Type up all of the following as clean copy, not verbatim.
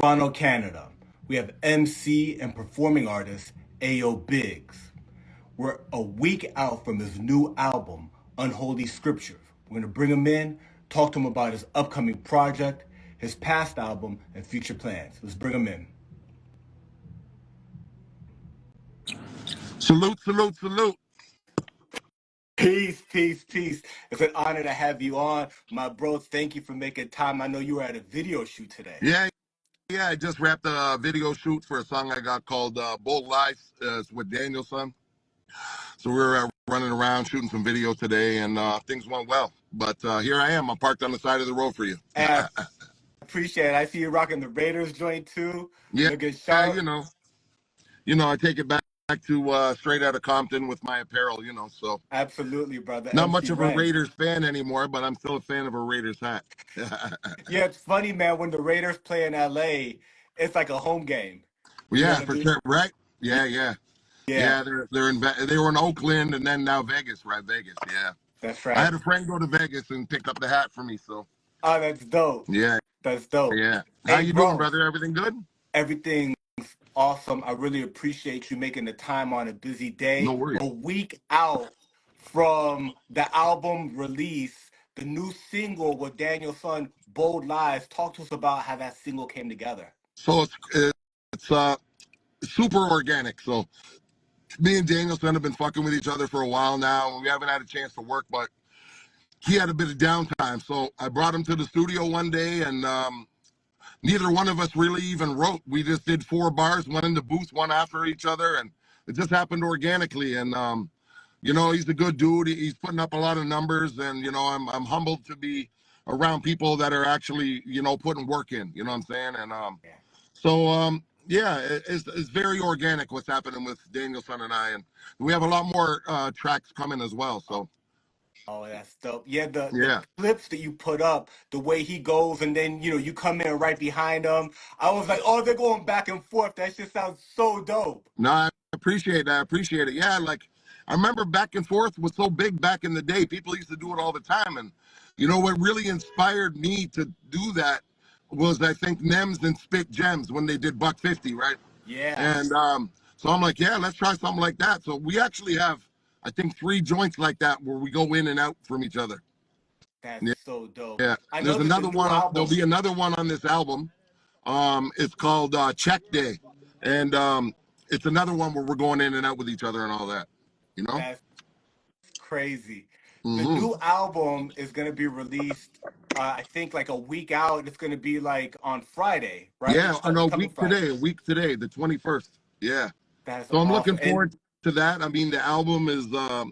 Toronto, Canada, we have MC and performing artist Ayoo Bigz. We're a week out from his new album, Unholy Scriptures. We're going to bring him in, talk to him about his upcoming project, his past album, and future plans. Let's bring him in. Salute, salute, salute. Peace, peace, peace. It's an honor to have you on. My bro, thank you for making time. I know you were at a video shoot today. Yeah, I just wrapped a video shoot for a song I got called Bold Lies. It's with Danielson. So we were running around shooting some video today, and things went well. But here I am. I'm parked on the side of the road for you. And I appreciate it. I see you rocking the Raiders joint too. Yeah, Looking sharp. I take it back to straight out of Compton with my apparel, so. Absolutely, brother. Not MC much of Ren. a Raiders fan anymore, but I'm still a fan of a Raiders hat. Yeah, it's funny, man. When the Raiders play in LA, it's like a home game. You know Yeah, what I for mean? sure. Right? Yeah. Yeah, Yeah, they were in Oakland and then now Vegas, right? Vegas, yeah. that's I had right. a friend go to Vegas and pick up the hat for me, so Oh, that's dope. yeah, That's dope. yeah. How Hey, you doing, bro, brother? Everything good? everything's awesome. I really appreciate you making the time on a busy No day. worries. A week out from the album release, the new single with Danielson, Bold Lies. Talk to us about how that single came together. So it's super organic. So me and Danielson have been fucking with each other for a while now. We haven't had a chance to work, but he had a bit of downtime. So I brought him to the studio one day, and neither one of us really even wrote. We just did 4 bars, one in the booth, one after each other, and it just happened organically. And he's a good dude. He's putting up a lot of numbers, and I'm humbled to be around people that are actually putting work in. You know what I'm saying? And it's very organic what's happening with Danielson and I, and we have a lot more tracks coming as well. So Oh, that's dope. Yeah, the yeah. clips that you put up, the way he goes, and then you come in right behind him. I was like, oh, they're going back and forth. That shit sounds so dope. No, I appreciate that. I appreciate it. Yeah, like I remember back and forth was so big back in the day. People used to do it all the time. And what really inspired me to do that was I think Nems and Spit Gems when they did Buck 50, right? Yeah, And so I'm like, yeah, let's try something like that. So we actually have, I think, 3 joints like that where we go in and out from each other. that's Yeah. so dope. Yeah. I There's know there's a another new one. There'll album. be another one on this album. It's called Check Day. And it's another one where we're going in and out with each other and all that. That's crazy. The Mm-hmm. new album is gonna be released, I think, like a week out. It's gonna be like on Friday, right? Yeah, I know. Coming Friday. A week today, the 21st. Yeah. That's So I'm awesome. looking forward to that. I mean, the album is, I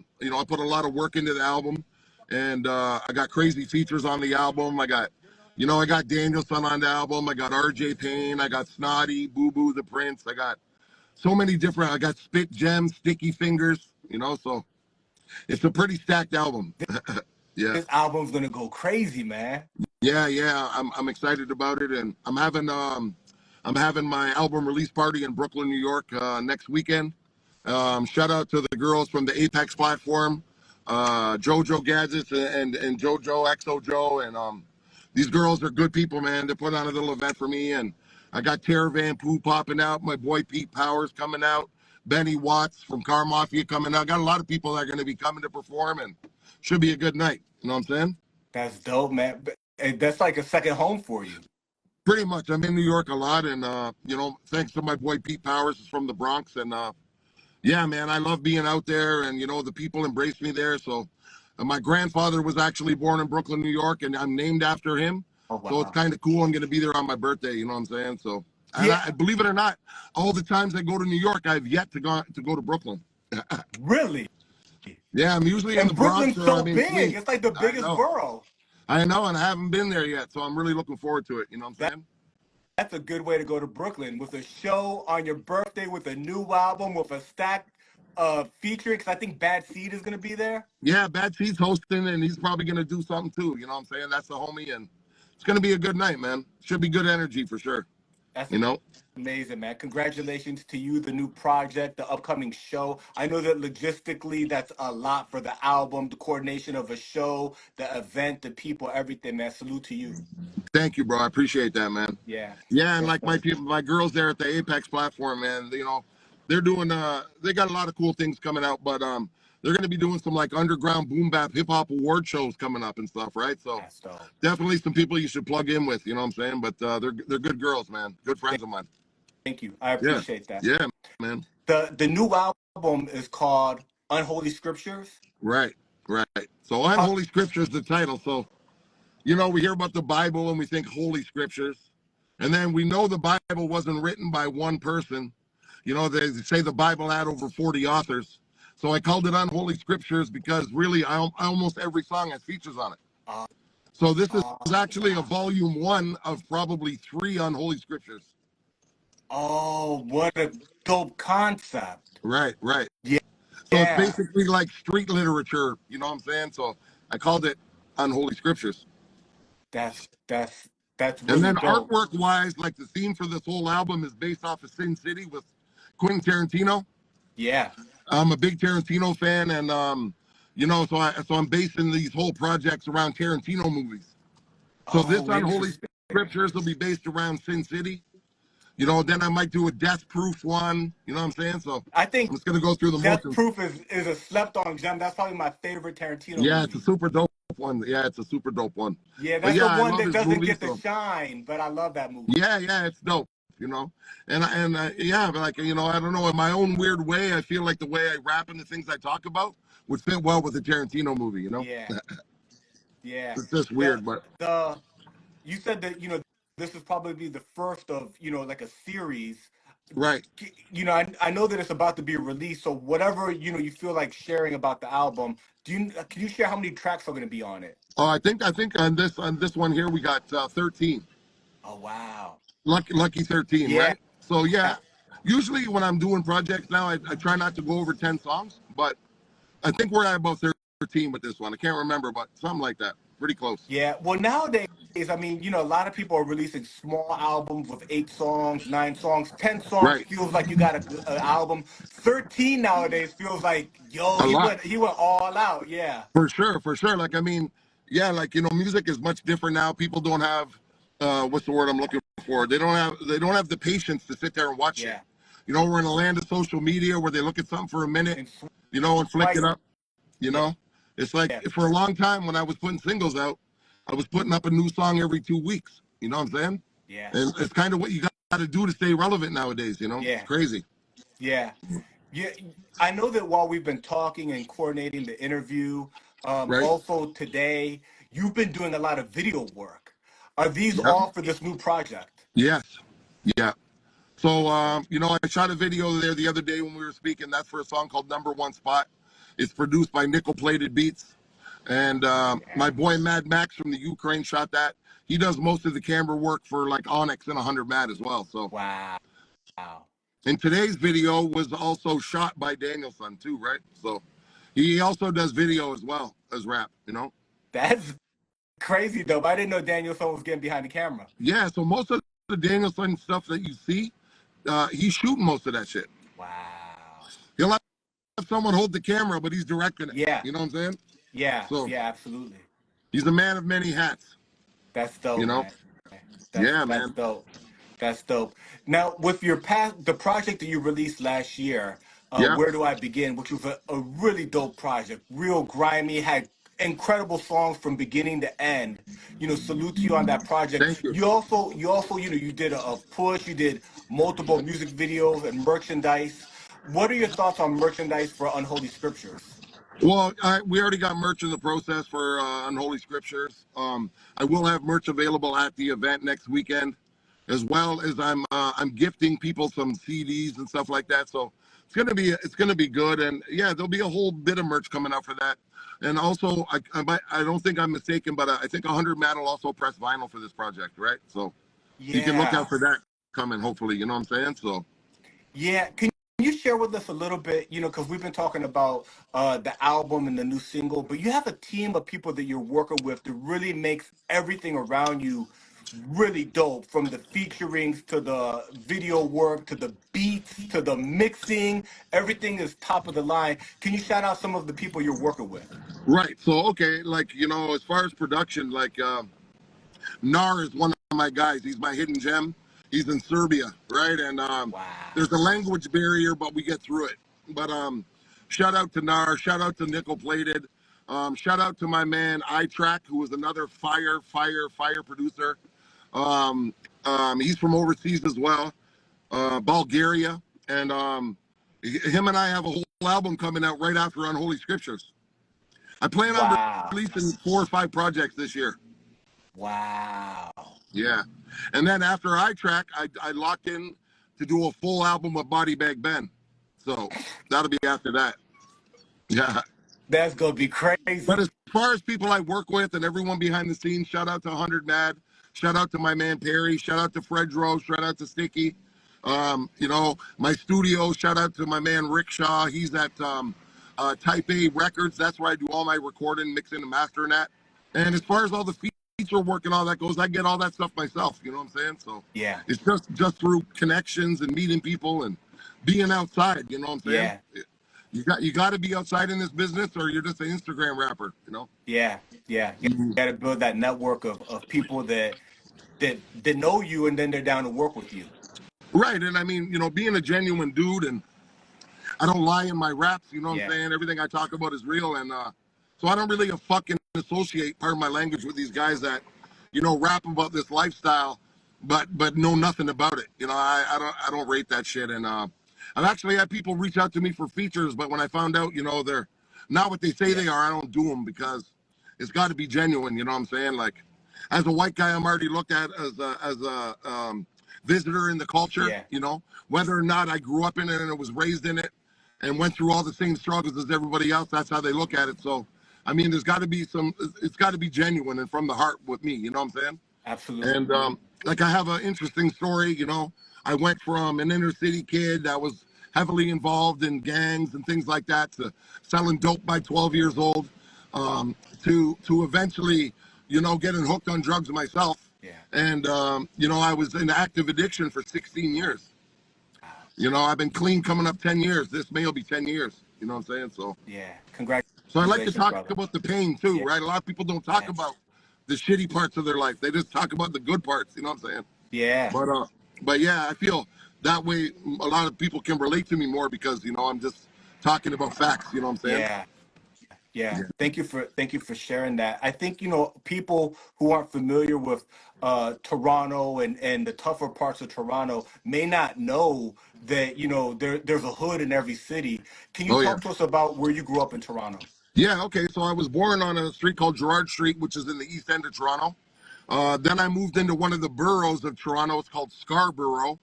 put a lot of work into the album, and I got crazy features on the album. I got Danielson on the album. I got RJ Payne. I got Snotty, Boo Boo the Prince. I got so many different. I got Spit Gems, Sticky Fingers. So it's a pretty stacked album. Yeah. This album's gonna go crazy, man. Yeah. I'm excited about it, and I'm having my album release party in Brooklyn, New York next weekend. Shout out to the girls from the Apex platform, JoJo Gadgets and JoJo XO Joe, and these girls are good people, man. They put on a little event for me, and I got Tara Van Poo popping out, my boy Pete Powers coming out, Benny Watts from Car Mafia coming out. Got a lot of people that are going to be coming to perform, and should be a good night. You know what I'm saying? That's dope, man. That's like a second home for you. Pretty much. I'm in New York a lot, and thanks to my boy Pete Powers is from the Bronx, and yeah, man, I love being out there, and the people embrace me there. So my grandfather was actually born in Brooklyn, New York, and I'm named after him. Oh, wow. So it's kind of cool. I'm going to be there on my birthday. You know what I'm saying? So Yeah. I believe it or not, all the times I go to New York, I've yet to go to Brooklyn. Really? Yeah, I'm usually in And the Bronx. Brooklyn's so I'm in big. Queens. It's like the biggest borough. I know, and I haven't been there yet, so I'm really looking forward to it. You know what I'm saying? That's a good way to go to Brooklyn with a show on your birthday, with a new album, with a stack featuring. Because I think Bad Seed is gonna be there. Yeah, Bad Seed's hosting, and he's probably going to do something too. You know what I'm saying? That's the homie, and it's going to be a good night, man. Should be good energy for sure. That's you know. amazing, man. Congratulations to you, the new project, the upcoming show. I know that logistically that's a lot for the album, the coordination of a show, the event, the people, everything, man. Salute to you. Thank you, bro. I appreciate that, man. Yeah. Yeah, and Yes, like my sir. people, my girls there at the Apex platform, man, you know, they're doing they got a lot of cool things coming out, but they're gonna be doing some like underground boom bap hip hop award shows coming up and stuff, right? So That's dope. definitely some people you should plug in with, you know what I'm saying? But they're good girls, man. Good friends of mine. Thank you. I Yeah. appreciate that. Yeah, man. The new album is called Unholy Scriptures. Right, right. So How, Unholy Scriptures the title. So, you know, we hear about the Bible and we think holy scriptures. And then we know the Bible wasn't written by one person. You know, they say the Bible had over 40 authors. So I called it Unholy Scriptures because really almost every song has features on it. uh, So this is actually a wow. volume one of probably 3 Unholy Scriptures. Oh, what a dope concept. Right, right. Yeah. So it's Yeah. basically like street literature, you know what I'm saying? So I called it Unholy Scriptures. That's that's that's And really then dope. artwork wise, like the theme for this whole album is based off of Sin City with Quentin Tarantino. Yeah. I'm a big Tarantino fan, and you know, so I'm basing these whole projects around Tarantino movies. So this Oh, Unholy interesting. Scriptures will be based around Sin City. You know, then I might do a Death Proof one. You know what I'm saying? So I I'm think just gonna go through the Death motions. Proof is a slept on gem. That's probably my favorite Tarantino Yeah, it's a movie. super dope one. Yeah, it's a super dope one. Yeah, But that's the yeah, I one love that his doesn't movies. get the So shine, but I love that movie. yeah, yeah, it's dope. You know, and yeah, but like you know, I don't know. In my own weird way, I feel like the way I rap and the things I talk about would fit well with a Tarantino movie. You know, Yeah. Yeah. it's just The weird, but the you said that, this is probably the first of, like a series. right. I know that it's about to be released, so whatever, you feel like sharing about the album, can you share how many tracks are going to be on it? Oh, I think on this one here we got 13. Oh, wow. Lucky 13, Yeah. right? So yeah, usually when I'm doing projects now, I try not to go over 10 songs, but I think we're at about 13 with this one. I can't remember, but something like that. Pretty close. Yeah. Well, nowadays, I mean, a lot of people are releasing small albums with 8 songs, 9 songs, 10 songs Right. feels like you got an album. 13 nowadays feels like, yo, A he lot. went all out. Yeah. For sure, for sure. Like I mean, yeah, like you know, music is much different now. People don't have what's the word I'm looking for? They don't have the patience to sit there and watch it. Yeah. You know, we're in a land of social media where they look at something for a minute, And you know, and flick it swipe. up. You Yeah. know, it's like Yeah. for a long time when I was putting singles out, I was putting up a new song every 2 weeks. You know what I'm saying? Yeah. And it's kind of what you got to do to stay relevant nowadays. You know, it's Yeah. crazy. Yeah. Yeah, I know that while we've been talking and coordinating the interview, Right? also today, you've been doing a lot of video work. Are these Yeah. all for this new project? Yes. Yeah. So, you know, I shot a video there the other day when we were speaking. That's for a song called Number One Spot. It's produced by Nickel Plated Beats. And my Yeah. boy Mad Max from the Ukraine shot that. He does most of the camera work for like Onyx and 100 Mad as well. So, Wow. Wow. and today's video was also shot by Danielson too, right? So, he also does video as well as rap, you know? That's crazy, though. I didn't know Daniel Son was getting behind the camera. Yeah, so most of the Danielson stuff that you see, he's shooting most of that shit. Wow. He'll have someone hold the camera, but he's directing it. Yeah. You know what I'm saying? Yeah. So Yeah, absolutely. he's a man of many hats. That's You dope, know? man. Yeah, That's man. dope. That's dope. Now, with the project that you released last year, Yeah. Where Do I Begin, which was a really dope project, real grimy, had incredible songs from beginning to end. Salute to you on that project. Thank you. You also, you did a push, you did multiple music videos and merchandise. What are your thoughts on merchandise for Unholy Scriptures? Well, we already got merch in the process for Unholy Scriptures. I will have merch available at the event next weekend, as well as I'm gifting people some CDs and stuff like that. So it's gonna be good, and yeah, there'll be a whole bit of merch coming out for that. And also, I don't think I'm mistaken, but I think 100 Matt will also press vinyl for this project, right? So you can look out Yeah. for that coming, hopefully. You know what I'm saying? So Yeah, can you share with us a little bit, because we've been talking about the album and the new single, but you have a team of people that you're working with that really makes everything around you really dope, from the featurings to the video work to the beats to the mixing. Everything is top of the line. Can you shout out some of the people you're working with? Right. So okay, like as far as production, like Nar is one of my guys. He's my hidden gem. He's in Serbia, right? And Wow. there's a language barrier, but we get through it. But shout out to Nar. Shout out to Nickel Plated. Shout out to my man iTrack, who is another fire producer. Um, he's from overseas as well, Bulgaria, and him and I have a whole album coming out right after Unholy Scriptures. I plan on Wow. releasing 4 or 5 projects this year. Wow. Yeah, and then after iTrack, I locked in to do a full album with Body Bag Ben, so that'll be after that. Yeah. That's gonna be But crazy. as far as people I work with and everyone behind the scenes, shout out to 100 Mad, shout out to my man Perry, shout out to Fredro, shout out to Sticky. My studio, shout out to my man Rick Shaw. He's at Type A Records. That's where I do all my recording, mixing, and mastering at. And as far as all the feature work and all that goes, I get all that stuff myself. You know what I'm saying? So Yeah. it's just through connections and meeting people and being outside. You know what I'm saying? Yeah. You got to be outside in this business, or you're just an Instagram rapper. Yeah. Yeah. You Mhm. gotta build that network of people that know you, and then they're down to work with you. Right, and I mean, being a genuine dude, and I don't lie in my raps. You know what I'm Yeah. saying? Everything I talk about is real, and so I don't really fucking associate part of my language with these guys that, rap about this lifestyle, but know nothing about it. I don't rate that shit, and I've actually had people reach out to me for features, but when I found out, they're not what they say Yeah. they are, I don't do them because it's got to be genuine. You know what I'm saying? Like, as a white guy, I'm already looked at as a visitor in the culture. Yeah. Whether or not I grew up in it and was raised in it and went through all the same struggles as everybody else. That's how they look at it. So, I mean, there's got to be it's got to be genuine and from the heart with me. You know what I'm saying? Absolutely. And like, I have an interesting story. I went from an inner city kid that was heavily involved in gangs and things like that to selling dope by 12 years old, to eventually, getting hooked on drugs myself. Yeah. And I was in active addiction for 16 years. Wow. I've been clean coming up 10 years. This May will be 10 years. You know what I'm saying? So Yeah. I like to Congratulations, talk brother. about the pain too, Yeah. right? A lot of people don't talk Yeah. about the shitty parts of their life. They just talk about the good parts. You know what I'm saying? Yeah. But yeah, I feel that way a lot of people can relate to me more because, I'm just talking about facts. You know what I'm saying? Yeah. Yeah, Yeah. thank you for sharing that. I think, people who aren't familiar with Toronto and the tougher parts of Toronto may not know that, there's a hood in every city. Can you Oh yeah. talk to us about where you grew up in Toronto? Yeah. Okay. So I was born on a street called Gerrard Street, which is in the east end of Toronto. Then I moved into one of the boroughs of Toronto. It's called Scarborough.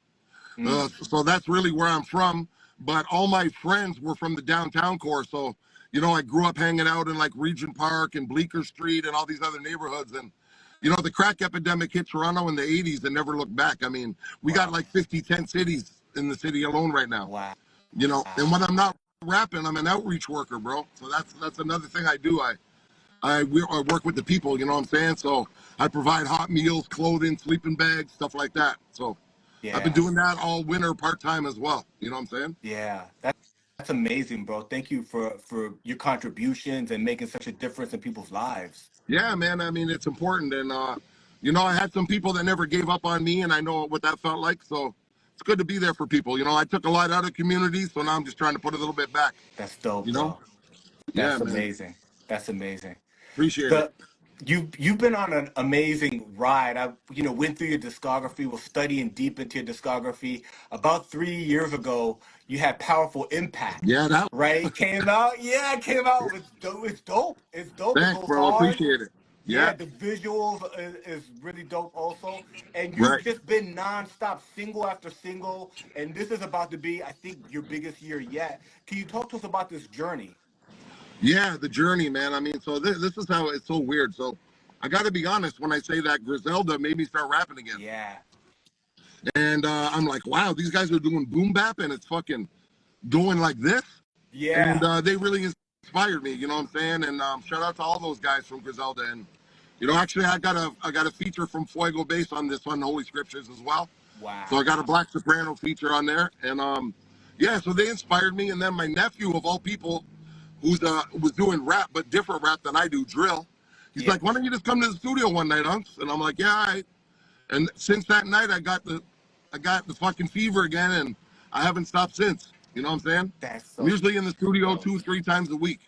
Mm, So that's really where I'm from. But all my friends were from the downtown core. So, I grew up hanging out in like Regent Park and Bleecker Street and all these other neighborhoods. And, the crack epidemic hit Toronto in the 80s and never looked back. I mean, we got wow. like 50 tent cities in the city alone right now. Wow. And when I'm not rapping, I'm an outreach worker, bro. So that's another thing I do. I work with the people, you know what I'm saying? So I provide hot meals, clothing, sleeping bags, stuff like that. So I've been Yeah. doing that all winter part-time as well. You know what I'm saying? Yeah. That's amazing, bro. Thank you for your contributions and making such a difference in people's lives. Yeah, man. I mean, it's important. And, I had some people that never gave up on me, and I know what that felt like. So it's good to be there for people. I took a lot out of community, so now I'm just trying to put a little bit back, That's dope, you know? bro. Yeah, That's man. amazing. That's amazing. Appreciate it. The you've been on an amazing ride. I went through your discography, was studying deep into your discography. About 3 years ago, you had Powerful Impact, Yeah, that. right? Came out, yeah, it came out. It's dope. It's dope. It's dope. It Thanks, goes bro. hard. Appreciate it. Yeah, Yeah, the visuals is really dope also. And you've right. just been nonstop, single after single. And this is about to be, I think, your biggest year yet. Can you talk to us about this journey? Yeah, the journey, man. I mean, so this is how it's so weird. So I got to be honest when I say that Griselda made me start rapping again. Yeah. And I'm like, wow, these guys are doing boom bap and it's fucking going like this. And Yeah. they really inspired me, you know what I'm saying? And shout out to all those guys from Griselda. And Actually, I got a feature from Fuego Bass on this Unholy Scriptures as well. Wow. So I got a black soprano feature on there, and yeah. So they inspired me, and then my nephew, of all people, who's was doing rap but different rap than I do, drill. He's Yeah. like, "Why don't you just come to the studio one night, Unks?" And I'm like, "Yeah, all right." And since that night, I got the fucking fever again, and I haven't stopped since. You know what I'm saying? That's I'm so usually in the studio dope. 2-3 times a week.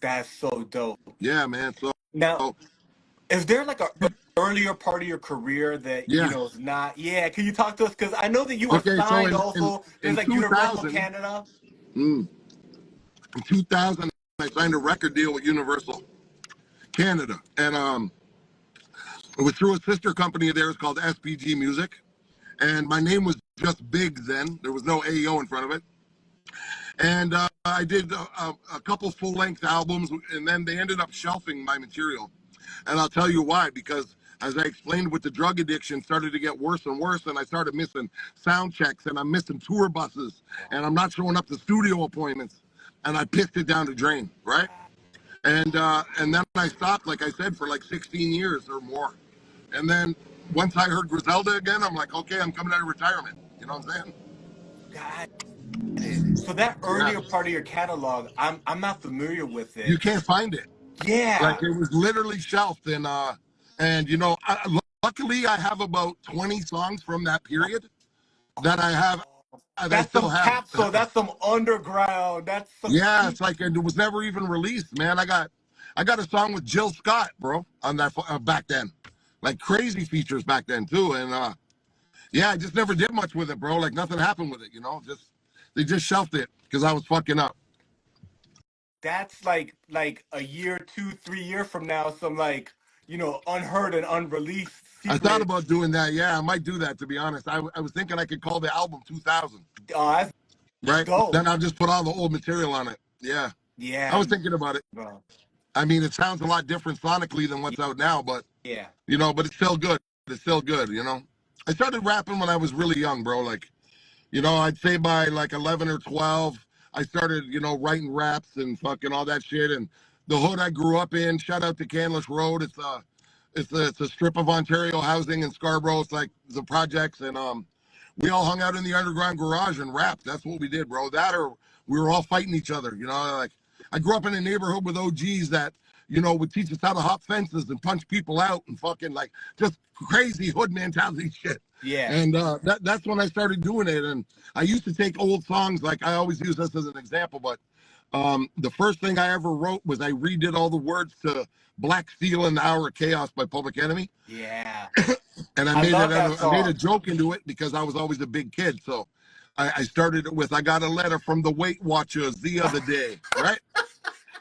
That's so dope. Yeah, man. Now, So is there like a earlier part of your career that yeah. is not? Yeah, can you talk to us? Because I know that you were Okay, so signed in also. There's in like Universal 2000, Canada. in 2000, I signed a record deal with Universal Canada, and it was through a sister company of theirs called SPG Music, and my name was just Bigz then. There was no AO in front of it, and I did a couple full-length albums, and then they ended up shelving my material, and I'll tell you why. Because as I explained, with the drug addiction, started to get worse and worse, and I started missing sound checks, and I'm missing tour buses, and I'm not showing up to studio appointments, and I pissed it down the drain, right? And then I stopped, like I said, for like 16 years or more. And then once I heard Griselda again, I'm like, okay, I'm coming out of retirement. You know what I'm saying? Got it. So that Yeah. earlier part of your catalog, I'm not familiar with You it. can't find it. Yeah. Like it was literally shelved. And luckily I have about 20 songs from that period that I That's still some have. capsule. That's some underground. That's some Yeah, it's secret. like it was never even released, man. I got a song with Jill Scott, bro, on that back then. Like crazy features back then too. And yeah, I just never did much with it, bro. Like nothing happened with it, Just they just shelved it because I was fucking up. That's like a year, 2, 3 years from now, some like unheard and unreleased I thought secret. about doing that. Yeah, I might do that, to be honest. I was thinking I could call the album 2000, Oh, that's right? dope. Then I'll just put all the old material on it. Yeah, I Yeah, was thinking about it. bro. I mean, it sounds a lot different sonically than what's out now, but Yeah. but it's still good. It's still good. I started rapping when I was really young, bro. Like, I'd say by like 11 or 12, I started, writing raps and fucking all that shit. And the hood I grew up in, shout out to Canlis Road. It's a strip of Ontario housing in Scarborough. It's like the projects. And we all hung out in the underground garage and rapped. That's what we did, bro. That or we were all fighting each other, like I grew up in a neighborhood with OGs that, would teach us how to hop fences and punch people out and fucking like just crazy hood mentality shit. Yeah. And that's when I started doing it. And I used to take old songs, like I always use this as an example, but the first thing I ever wrote was I redid all the words to Black Steel and the Hour of Chaos by Public Enemy. Yeah. And I love that I made a song. joke into it because I was always a big kid. So I started it with, I got a letter from the Weight Watchers the other day, right?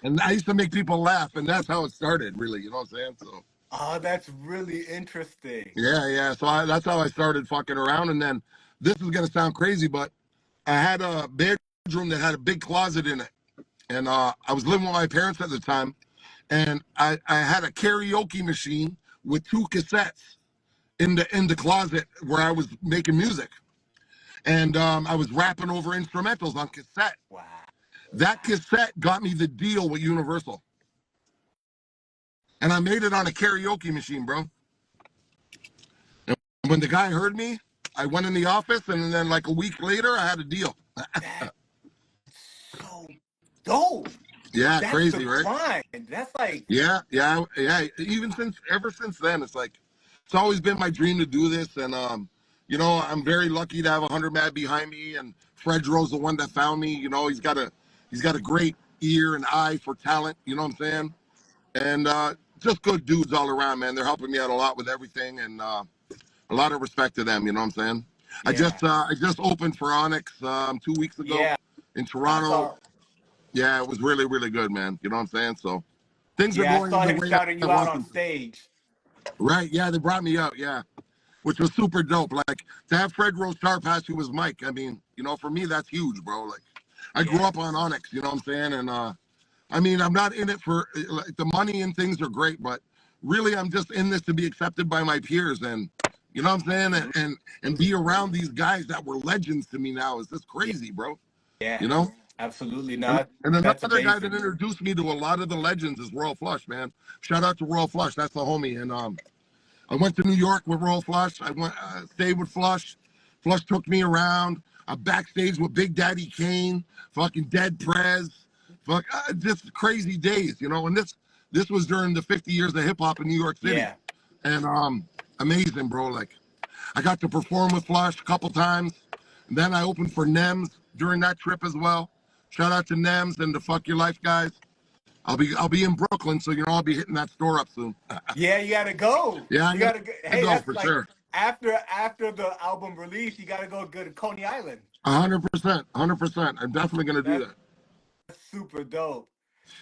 And I used to make people laugh, and that's how it started, really. You know what I'm saying? So Oh, that's really interesting. yeah. So that's how I started fucking around. And then this is gonna sound crazy, but I had a bedroom that had a big closet in it, and I was living with my parents at the time, and I had a karaoke machine with 2 cassettes in the closet where I was making music, and I was rapping over instrumentals on cassette. Wow. That cassette got me the deal with Universal, and I made it on a karaoke machine, bro. And when the guy heard me, I went in the office, and then like a week later, I had a deal. That's so dope. Yeah, That's the crazy, right? grind. That's like, Yeah. Ever since then, it's like it's always been my dream to do this, and I'm very lucky to have 100 Mad behind me, and Fred Rowe's the one that found me. He's got a great ear and eye for talent. You know what I'm saying? And just good dudes all around, man. They're helping me out a lot with everything, and a lot of respect to them. You know what I'm saying? yeah. I just opened for Onyx 2 weeks ago Yeah. in I Toronto. saw Yeah, it was really, really good, man. You know what I'm saying? So things are yeah, I going saw in the him way that shouting I you out want on them. stage. Right? Yeah, they brought me out. Yeah, which was super dope. Like to have Fred Rose Star pass you was Mike. I mean, for me that's huge, bro. Like I grew Yeah. up on Onyx. You know what I'm saying? And I mean, I'm not in it for like the money and things are great, but really I'm just in this to be accepted by my peers and. You know what I'm saying? Mhm. And be around these guys that were legends to me now is just Yeah. crazy, bro. Yeah. You know? Absolutely And, not. and That's another guy that amazing. introduced me to a lot of the legends is Royal Flush, man. Shout out to Royal Flush. That's the homie. And I went to New York with Royal Flush. I went stayed with Flush. Flush took me around. I'm backstage with Big Daddy Kane, fucking Dead Prez, just crazy days, you know. And this was during the 50 years of hip hop in New York City, Yeah. and amazing, bro. Like I got to perform with Flush a couple times, and then I opened for Nems during that trip as well. Shout out to Nems and the Fuck Your Life guys. I'll be in Brooklyn, so you know I'll be hitting that store up soon. Yeah, you gotta go. Yeah, I'm You gonna gotta go. Hey, go that's for like sure. after the album release, you gotta go to Coney Island. 100%, 100%. I'm definitely gonna do That's that. super dope.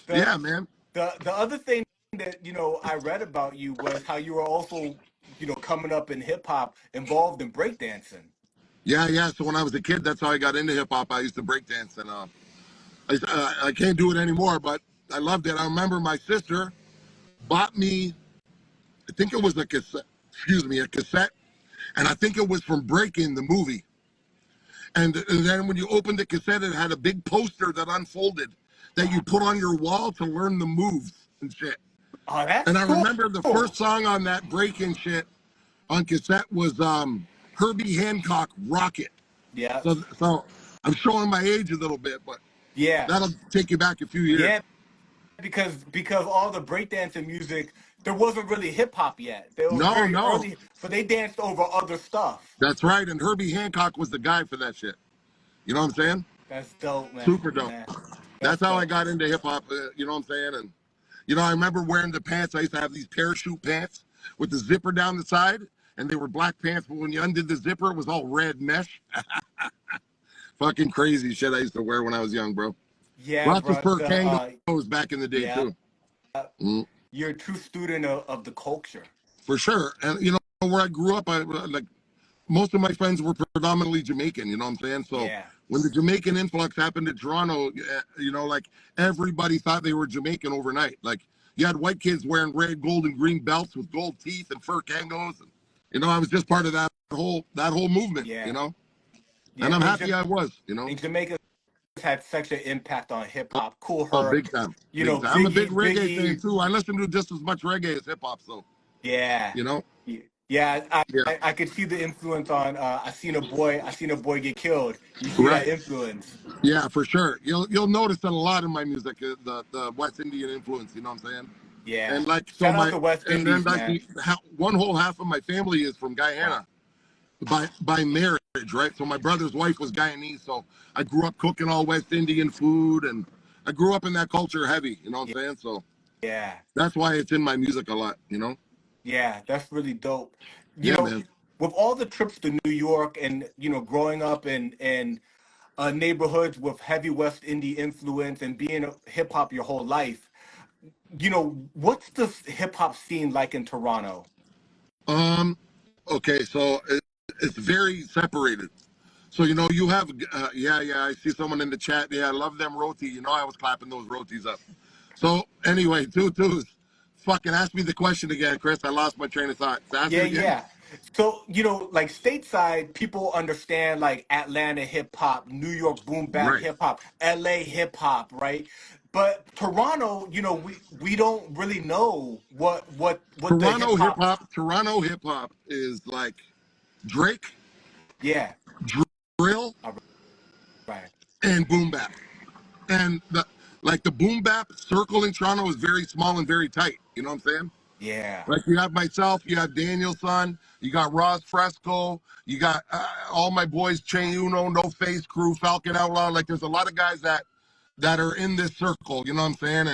The Yeah, man. the other thing that I read about you was how you were also coming up in hip hop involved in breakdancing. Yeah, yeah. So when I was a kid, that's how I got into hip hop. I used to break dance, and I can't do it anymore, but I loved it. I remember my sister bought me, I think it was a cassette. Excuse me, a cassette, and I think it was from Breaking the movie. And then when you opened the cassette, it had a big poster that unfolded that you put on your wall to learn the moves and shit. Oh, that's And I cool. remember the first song on that breaking shit on cassette was Herbie Hancock Rocket. Yeah, So I'm showing my age a little bit, but yeah, that'll take you back a few years. yeah. Because all the breakdancing music, there wasn't really hip hop yet. They were No, very no, early, but they danced over other stuff. that's right. And Herbie Hancock was the guy for that shit. You know what I'm saying? That's dope, man. Super dope. That's That's how I dope. got into hip hop. You know what I'm saying? And you know, I remember wearing the pants. I used to have these parachute pants with the zipper down the side, and they were black pants. But when you undid the zipper, it was all red mesh. Fucking crazy shit I used to wear when I was young, bro. Yeah, Lots of bro. fur The kangaroos back in the day yeah, too. Mm, you're a true student of the culture. for sure. And you know where I grew up, I like most of my friends were predominantly Jamaican. You know what I'm saying? So Yeah, when the Jamaican influx happened to Toronto, you know, like everybody thought they were Jamaican overnight. Like you had white kids wearing red, gold, and green belts with gold teeth and fur kangos. And, you know, I was just part of that whole movement. You yeah, know, and yeah. I'm happy I was. You know, And Jamaica had such an impact on hip hop. Cool oh, Herc, big time, big time. I'm a big reggae fan Biggie. too. I listen to just as much reggae as hip hop. So Yeah, you know, yeah. I, yeah, I I could see the influence on. I seen a boy get killed. You see that right. influence. Yeah, for sure. You'll notice that a lot in my music, the West Indian influence. You know what I'm saying? Yeah. And like so Shout out my to West and then Indies, like man. one whole half of my family is from Wow. Guyana by marriage, right? So my brother's wife was Guyanese, so I grew up cooking all West Indian food, and I grew up in that culture heavy. You know what I'm saying? So Yeah. that's why it's in my music a lot. You know? Yeah. That's really dope. You Yeah, know, man. with all the trips to New York and growing up in neighborhoods with heavy West Indie influence and being a hip hop your whole life, what's the hip hop scene like in Toronto? Um. Okay, so it's very separated. So you know you have yeah, I see someone in the chat. Yeah, I love them roti. You know I was clapping those rotis up. So anyway, two twos. Fucking ask me the question again, Chris. I lost my train of thought. So ask Yeah, it again. yeah. So, like stateside, people understand like Atlanta hip hop, New York boom bap Right. hip hop, LA hip hop, right? But Toronto, we don't really know what the hip hop. Toronto hip hop is like Drake, Yeah. drill, All right. and boom bap. And the boom bap circle in Toronto is very small and very tight. You know what I'm saying? Yeah. Like you have myself, you have Danielson, you got Ross Fresco, you got all my boys, Che Uno, No Face Crew, Falcon Outlaw. Like there's a lot of guys that are in this circle. You know what I'm saying?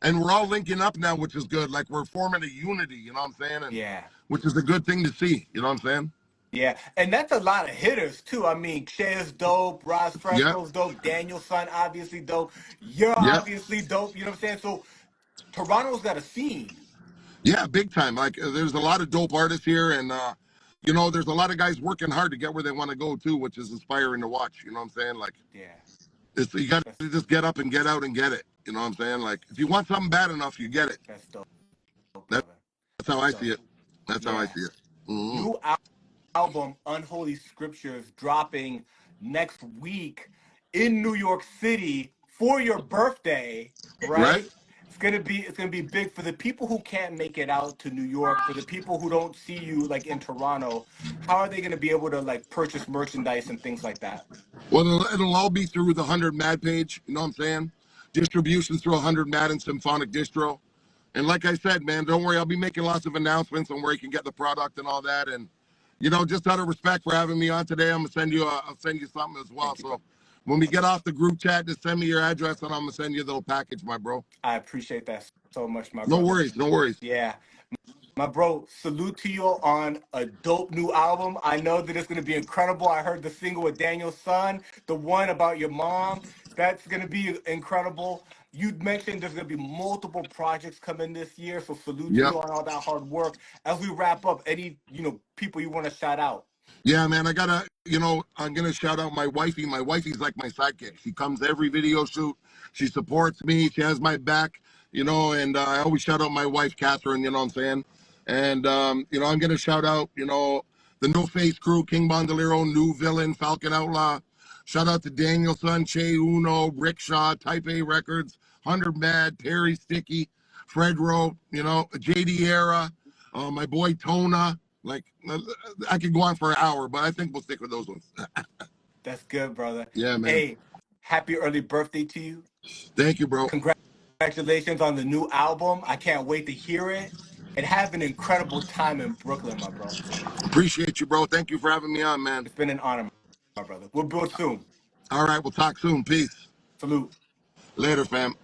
And we're all linking up now, which is good. Like we're forming a unity. You know what I'm saying? And Yeah. which is a good thing to see. You know what I'm saying? Yeah. And that's a lot of hitters too. I mean, Che's dope, Ross Yeah, Fresco's dope, Danielson obviously dope. You're yeah, obviously dope. You know what I'm saying? So Toronto's got a scene. yeah, big time. Like there's a lot of dope artists here, and you know, there's a lot of guys working hard to get where they want to go too, which is inspiring to watch. You know what I'm saying? Like Yeah. you got That's to just get up and get out and get it. You know what I'm saying? Like if you want something bad enough, you get it. that's dope, That, brother. that's how That's I see dope. it. That's how I Yeah. see it. Hmm. New album Unholy Scriptures dropping next week. in New York City for your birthday, Right? right? It's gonna be big for the people who can't make it out to New York, for the people who don't see you like in Toronto. How are they gonna be able to like purchase merchandise and things like that? Well, it'll all be through the 100 Mad page. You know what I'm saying? Distributions through 100 Mad and Symphonic Distro. And like I said, man, don't worry. I'll be making lots of announcements on where you can get the product and all that. And just out of respect for having me on today, I'll send you something as well. Thank you, So bro. when we get off the group chat, just send me your address and I'm gonna send you a little package, my bro. I appreciate that so much, my No brother. worries, no worries. Yeah. My bro, salute to you on a dope new album. I know that it's going to be incredible. I heard the single with Daniel's son, the one about your mom. That's going to be incredible. You mentioned there's going to be multiple projects coming this year. So salute to Yep. you on all that hard work. As we wrap up, any, people you want to shout out? Yeah, man, I'm gonna shout out my wifey. My wifey's like my sidekick. She comes to every video shoot. She supports me. She has my back, and I always shout out my wife, Catherine, you know what I'm saying? And, I'm gonna shout out, the No Face crew, King Bandolero, New Villain, Falcon Outlaw. Shout out to Daniel Son, Che Uno, Rickshaw, Type A Records, 100 Mad, Terry Sticky, Fred Rowe, JD Era, my boy Tona. Like, I could go on for an hour, but I think we'll stick with those ones. That's good, brother. Yeah, man. Hey, happy early birthday to you. Thank you, bro. Congratulations on the new album. I can't wait to hear it. And have an incredible time in Brooklyn, my bro. Appreciate you, bro. Thank you for having me on, man. It's been an honor, my brother. We'll build soon. All right, we'll talk soon. Peace. Salute. Later, fam.